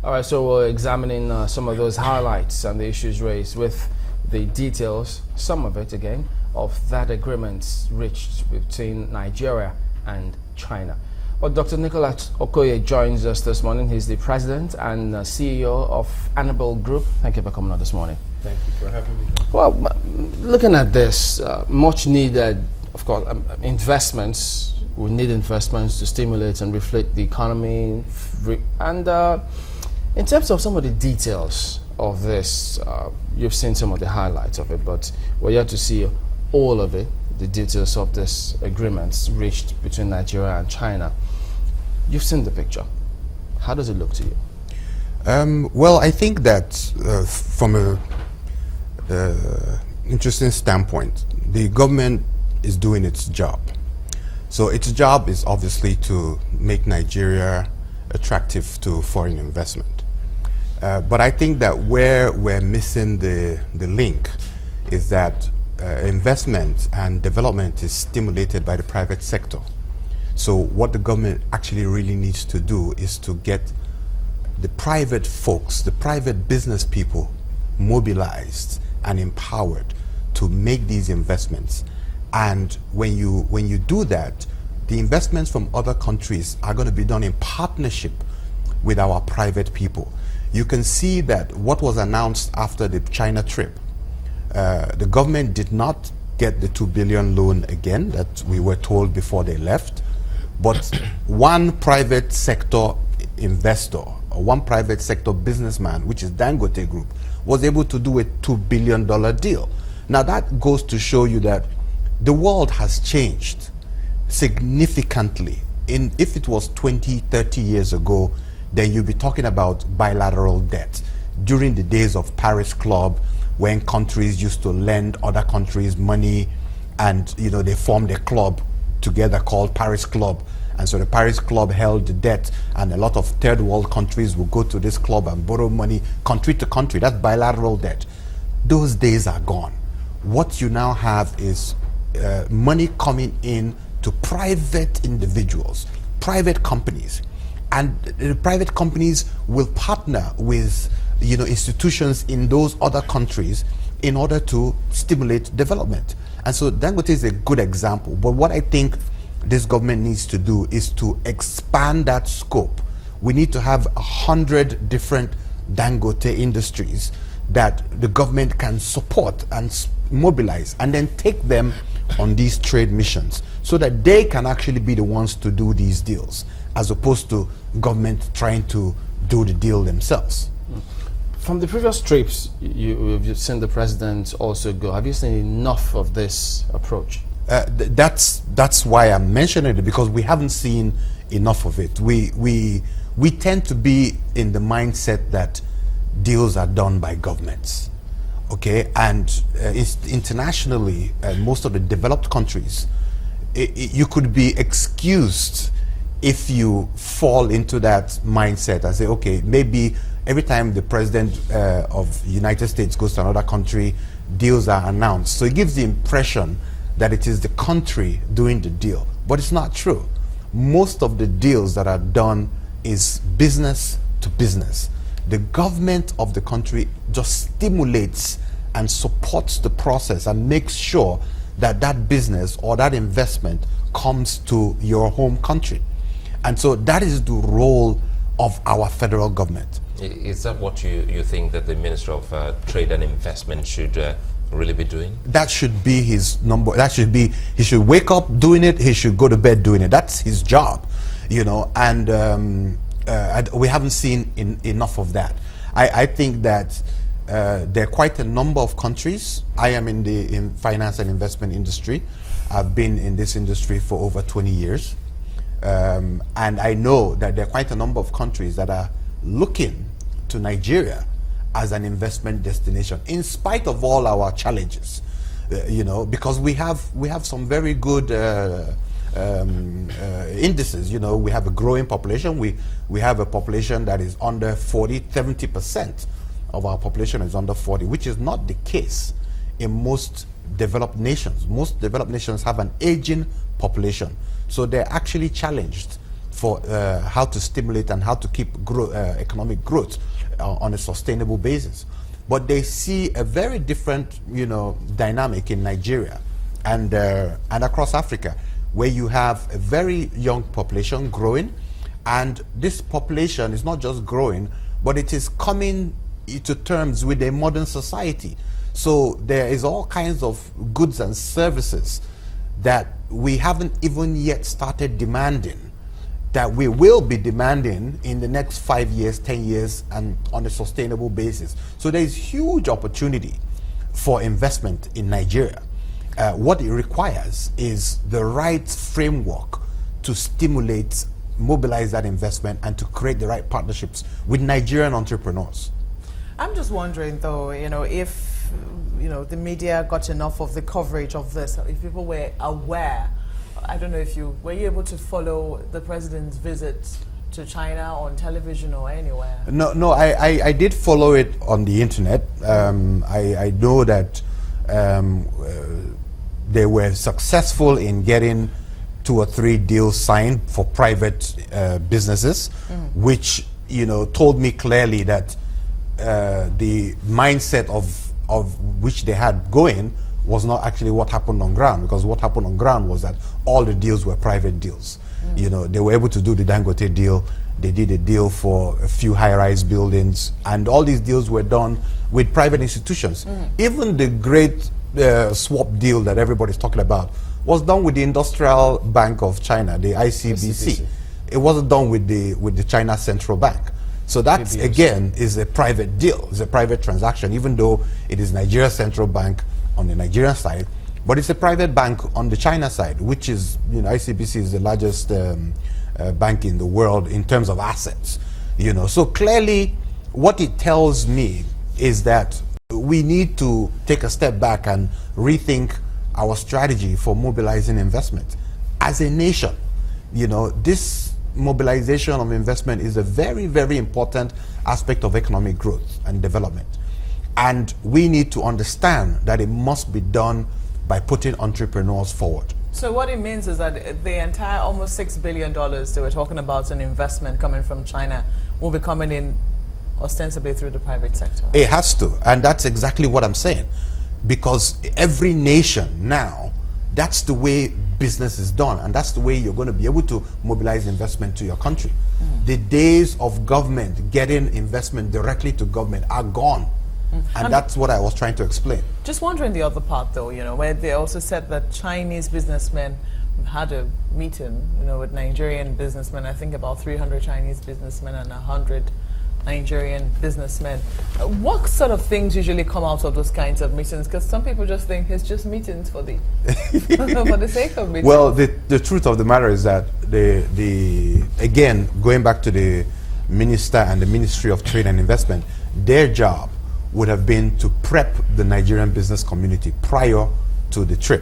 All right, so we're examining some of those highlights and the issues raised with the details, some of it again, of that agreement reached between Nigeria and China. Well, Dr. Nicholas Okoye joins us this morning. He's the president and CEO of Annabelle Group. Thank you for coming on this morning. Thank you for having me. Well, looking at this, much needed, of course, investments. We need investments to stimulate and reflect the economy. And in terms of some of the details of this, you've seen some of the highlights of it, but we're yet to see all of it, the details of this agreements reached between Nigeria and China. You've seen the picture. How does it look to you? Well, I think that from a interesting standpoint, the government is doing its job. So its job is obviously to make Nigeria attractive to foreign investment. But I think that where we're missing the link is that investment and development is stimulated by the private sector. So what the government actually really needs to do is to get the private folks, the private business people mobilized and empowered to make these investments. And when you do that, the investments from other countries are going to be done in partnership with our private people. You can see that what was announced after the China trip, the government did not get the 2 billion loan again that we were told before they left, but one private sector investor or one private sector businessman, which is Dangote Group, was able to do a $2 billion deal. Now that goes to show you that the world has changed significantly. If it was 20, 30 years ago, then you'd be talking about bilateral debt. During the days of Paris Club, when countries used to lend other countries money, and they formed a club together called Paris Club, and so the Paris Club held the debt, and a lot of third world countries would go to this club and borrow money country to country. That's bilateral debt. Those days are gone. What you now have is money coming in to private individuals, private companies, and the private companies will partner with institutions in those other countries in order to stimulate development. And so Dangote is a good example. But what I think this government needs to do is to expand that scope. We need to have 100 different Dangote industries that the government can support and mobilize, and then take them on these trade missions so that they can actually be the ones to do these deals, as opposed to government trying to do the deal themselves. From the previous trips, you've seen the president also go. Have you seen enough of this approach? That's why I'm mentioning it, because we haven't seen enough of it. We tend to be in the mindset that deals are done by governments, okay? And internationally, most of the developed countries, you could be excused if you fall into that mindset and say, okay, maybe every time the president of the United States goes to another country, deals are announced. So it gives the impression that it is the country doing the deal. But it's not true. Most of the deals that are done is business to business. The government of the country just stimulates and supports the process and makes sure that that business or that investment comes to your home country. And so that is the role of our federal government. Is that what you think that the Minister of Trade and Investment should really be doing? That should be his number. That should be, he should wake up doing it, he should go to bed doing it. That's his job, and we haven't seen enough of that. I think that there are quite a number of countries. I am in the finance and investment industry. I've been in this industry for over 20 years. And I know that there are quite a number of countries that are looking to Nigeria as an investment destination, in spite of all our challenges, because we have some very good indices. We have a growing population. We have a population that is under 40, 70% of our population is under 40, which is not the case in most developed nations. Most developed nations have an aging population. So they're actually challenged for how to stimulate and how to keep economic growth on a sustainable basis. But they see a very different, dynamic in Nigeria and across Africa, where you have a very young population growing, and this population is not just growing, but it is coming to terms with a modern society. So there is all kinds of goods and services that we haven't even yet started demanding, that we will be demanding in the next 5 years, 10 years, and on a sustainable basis. So there is huge opportunity for investment in Nigeria. What it requires is the right framework to stimulate, mobilize that investment, and to create the right partnerships with Nigerian entrepreneurs. I'm just wondering, though, if the media got enough of the coverage of this, if people were aware. I don't know if were you able to follow the president's visit to China on television or anywhere? No, I did follow it on the internet. I know that they were successful in getting 2 or 3 deals signed for private businesses, which told me clearly that the mindset of which they had going was not actually what happened on ground, because what happened on ground was that all the deals were private deals. They were able to do the Dangote deal. They did a deal for a few high-rise buildings, and all these deals were done with private institutions. Even the great swap deal that everybody's talking about was done with the Industrial Bank of China, the ICBC. It wasn't done with the China Central Bank. So that, again, is a private deal. It's a private transaction, even though it is Nigeria Central Bank on the Nigerian side, but it's a private bank on the China side, which is, ICBC is the largest bank in the world in terms of assets. So clearly, what it tells me is that we need to take a step back and rethink our strategy for mobilizing investment as a nation. This mobilization of investment is a very, very important aspect of economic growth and development. And we need to understand that it must be done by putting entrepreneurs forward. So what it means is that the entire almost $6 billion they were talking about in investment coming from China will be coming in ostensibly through the private sector. It has to, and that's exactly what I'm saying. Because every nation now, that's the way business is done, and that's the way you're going to be able to mobilize investment to your country. The days of government getting investment directly to government are gone. And that's what I was trying to explain. Just wondering the other part, though, where they also said that Chinese businessmen had a meeting, with Nigerian businessmen. I think about 300 Chinese businessmen and 100 Nigerian businessmen. What sort of things usually come out of those kinds of meetings? Because some people just think it's just meetings for the for the sake of meetings. Well, the truth of the matter is that again, going back to the minister and the Ministry of Trade and Investment, their job would have been to prep the Nigerian business community prior to the trip.